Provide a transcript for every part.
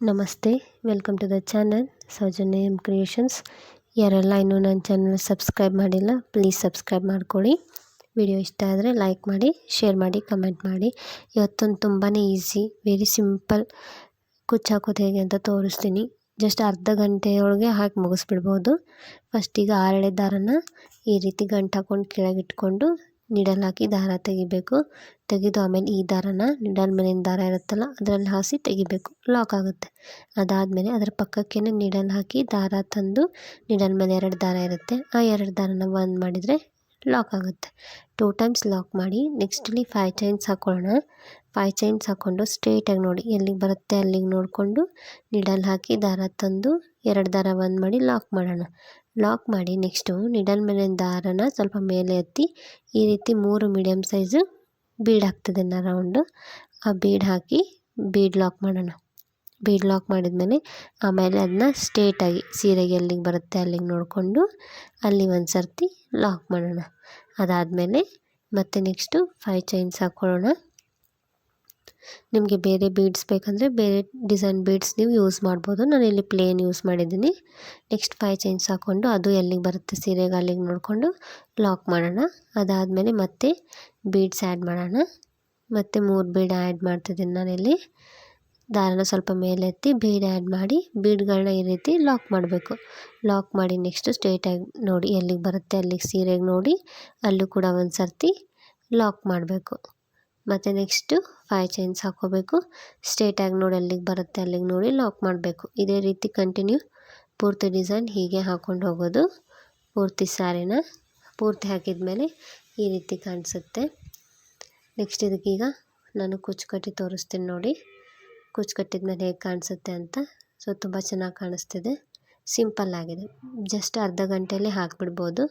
ನಮಸ್ತೆ, welcome to the channel Soujanya M creations. ಯಾರೆಲ್ಲ ಇನ್ನೂ ನನ್ನ ಚಾನಲ್ ಸಬ್ಸ್ಕ್ರೈಬ್ ಮಾಡಿಲ್ಲ, ಪ್ಲೀಸ್ ಸಬ್ಸ್ಕ್ರೈಬ್ ಮಾಡ್ಕೊಳ್ಳಿ. ವಿಡಿಯೋ ಇಷ್ಟ ಆದರೆ ಲೈಕ್ ಮಾಡಿ, ಶೇರ್ ಮಾಡಿ, ಕಮೆಂಟ್ ಮಾಡಿ. ಇವತ್ತೊಂದು ತುಂಬಾ ಈಸಿ, ವೆರಿ ಸಿಂಪಲ್ ಕುಚ್ಚು ಹಾಕೋದು ಹೇಗೆ ಅಂತ ತೋರಿಸ್ತೀನಿ. ಜಸ್ಟ್ ಅರ್ಧ ಗಂಟೆಯೊಳಗೆ ಹಾಕಿ ಮುಗಿಸ್ಬಿಡ್ಬೋದು. ಫಸ್ಟಿಗೆ 6 ಎಳೆ ದಾರನ ಈ ರೀತಿ ಗಂಟು ಹಾಕ್ಕೊಂಡು ಕೆಳಗಿಟ್ಕೊಂಡು ನೀಡಲ್ ಹಾಕಿ ದಾರ ತೆಗಿಬೇಕು. ತೆಗೆದು ಆಮೇಲೆ ಈ ದಾರನ ನೀಡಲ್ ಮೇಲಿನ ದಾರ ಇರುತ್ತಲ್ಲ ಅದರಲ್ಲಿ ಹಾಸಿ ತೆಗಿಬೇಕು, ಲಾಕ್ ಆಗುತ್ತೆ. ಅದಾದಮೇಲೆ ಅದರ ಪಕ್ಕಕ್ಕೇ ನೀಡಲ್ ಹಾಕಿ ದಾರ ತಂದು ನೀಡಲ್ ಮೇಲೆ 2 ದಾರ ಇರುತ್ತೆ, ಆ 2 ದಾರನ ಒಂದು ಮಾಡಿದರೆ ಲಾಕ್ ಆಗುತ್ತೆ. 2 ಟೈಮ್ಸ್ ಲಾಕ್ ಮಾಡಿ ನೆಕ್ಸ್ಟಲ್ಲಿ 5 ಚೈನ್ಸ್ ಹಾಕ್ಕೊಳ್ಳೋಣ. 5 ಚೈನ್ಸ್ ಹಾಕ್ಕೊಂಡು ಸ್ಟ್ರೇಟಾಗಿ ನೋಡಿ ಎಲ್ಲಿಗೆ ಬರುತ್ತೆ ಅಲ್ಲಿಗೆ ನೋಡಿಕೊಂಡು ನೀಡಲ್ ಹಾಕಿ ದಾರ ತಂದು 2 ದಾರ ಒಂದು ಮಾಡಿ ಲಾಕ್ ಮಾಡೋಣ. ಲಾಕ್ ಮಾಡಿ ನೆಕ್ಸ್ಟು ನೀಡಲ್ ಮೇಲಿನ ದಾರನ ಸ್ವಲ್ಪ ಮೇಲೆ ಎತ್ತಿ ಈ ರೀತಿ 3 ಮೀಡಿಯಮ್ ಸೈಜು ಬೀಡ್ ಆಗ್ತದೆ ರೌಂಡು, ಆ ಬೀಡ್ ಹಾಕಿ ಬೀಡ್ ಲಾಕ್ ಮಾಡೋಣ. ಬೀಡ್ ಲಾಕ್ ಮಾಡಿದ್ಮೇಲೆ ಆಮೇಲೆ ಅದನ್ನ ಸ್ಟ್ರೇಟಾಗಿ ಸೀರೆಗೆ ಎಲ್ಲಿಗೆ ಬರುತ್ತೆ ಅಲ್ಲಿಗೆ ನೋಡಿಕೊಂಡು ಅಲ್ಲಿ ಒಂದು ಸರ್ತಿ ಲಾಕ್ ಮಾಡೋಣ. ಅದಾದಮೇಲೆ ಮತ್ತೆ ನೆಕ್ಸ್ಟು 5 ಚೈನ್ಸ್ ಹಾಕ್ಕೊಳ್ಳೋಣ. ನಿಮಗೆ ಬೇರೆ ಬೀಡ್ಸ್ ಬೇಕಂದರೆ ಬೇರೆ ಡಿಸೈನ್ ಬೀಡ್ಸ್ ನೀವು ಯೂಸ್ ಮಾಡ್ಬೋದು, ನಾನು ಇಲ್ಲಿ ಪ್ಲೇನ್ ಯೂಸ್ ಮಾಡಿದ್ದೀನಿ. ನೆಕ್ಸ್ಟ್ 5 ಚೈನ್ಸ್ ಹಾಕ್ಕೊಂಡು ಅದು ಎಲ್ಲಿಗೆ ಬರುತ್ತೆ ಸೀರೆಗೆ ಅಲ್ಲಿಗೆ ನೋಡಿಕೊಂಡು ಲಾಕ್ ಮಾಡೋಣ. ಅದಾದಮೇಲೆ ಮತ್ತೆ ಬೀಡ್ಸ್ ಆ್ಯಡ್ ಮಾಡೋಣ. ಮತ್ತು 3 ಬೀಡ್ ಆ್ಯಡ್ ಮಾಡ್ತಿದ್ದೀನಿ ನಾನಿಲ್ಲಿ. ದಾರನ ಸ್ವಲ್ಪ ಮೇಲೆ ಎತ್ತಿ ಬೀಡ್ ಆ್ಯಡ್ ಮಾಡಿ ಬೀಡ್ಗಳನ್ನ ಈ ರೀತಿ ಲಾಕ್ ಮಾಡಬೇಕು. ಲಾಕ್ ಮಾಡಿ ನೆಕ್ಸ್ಟು ಸ್ಟ್ರೇಟಾಗಿ ನೋಡಿ ಎಲ್ಲಿಗೆ ಬರುತ್ತೆ ಅಲ್ಲಿಗೆ ಸೀರೆಗೆ ನೋಡಿ ಅಲ್ಲೂ ಕೂಡ ಒಂದು ಸರ್ತಿ ಲಾಕ್ ಮಾಡಬೇಕು. ಮತ್ತು ನೆಕ್ಸ್ಟು 5 ಚೈನ್ಸ್ ಹಾಕ್ಕೋಬೇಕು. ಸ್ಟ್ರೇಟಾಗಿ ನೋಡಿ ಅಲ್ಲಿಗೆ ಬರುತ್ತೆ ಅಲ್ಲಿಗೆ ನೋಡಿ ಲಾಕ್ ಮಾಡಬೇಕು. ಇದೇ ರೀತಿ ಕಂಟಿನ್ಯೂ ಪೂರ್ತಿ ಡಿಸೈನ್ ಹೀಗೆ ಹಾಕ್ಕೊಂಡು ಹೋಗೋದು. ಪೂರ್ತಿ ಸ್ಯಾರಿನ ಪೂರ್ತಿ ಹಾಕಿದ್ಮೇಲೆ ಈ ರೀತಿ ಕಾಣಿಸುತ್ತೆ. ನೆಕ್ಸ್ಟ್ ಇದಕ್ಕೀಗ ನಾನು ಕುಚ್ಚು ಕಟ್ಟಿ ತೋರಿಸ್ತೀನಿ ನೋಡಿ, ಕುಚ್ಚು ಕಟ್ಟಿದ್ಮೇಲೆ ಹೇಗೆ ಕಾಣಿಸುತ್ತೆ ಅಂತ. ಸೊ ತುಂಬ ಚೆನ್ನಾಗಿ ಕಾಣಿಸ್ತಿದೆ, ಸಿಂಪಲ್ ಆಗಿದೆ. ಜಸ್ಟ್ ಅರ್ಧ ಗಂಟೆಯಲ್ಲಿ ಹಾಕಿಬಿಡ್ಬೋದು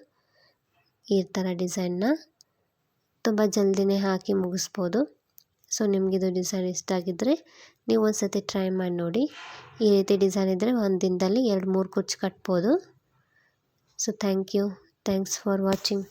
ಈ ಥರ ಡಿಸೈನ್ನ. ತುಂಬ ಜಲ್ದಿನೇ ಹಾಕಿ ಮುಗಿಸ್ಬೋದು. ಸೊ ನಿಮಗಿದು ಡಿಸೈನ್ ಇಷ್ಟ ಆಗಿದ್ದರೆ ನೀವು ಒಂದು ಸತಿ ಟ್ರೈ ಮಾಡಿ ನೋಡಿ. ಈ ರೀತಿ ಡಿಸೈನ್ ಇದ್ದರೆ ಒಂದು ದಿನದಲ್ಲಿ 2-3 ಕುಚ್ಚು ಕಟ್ಬೋದು. So thanks for watching.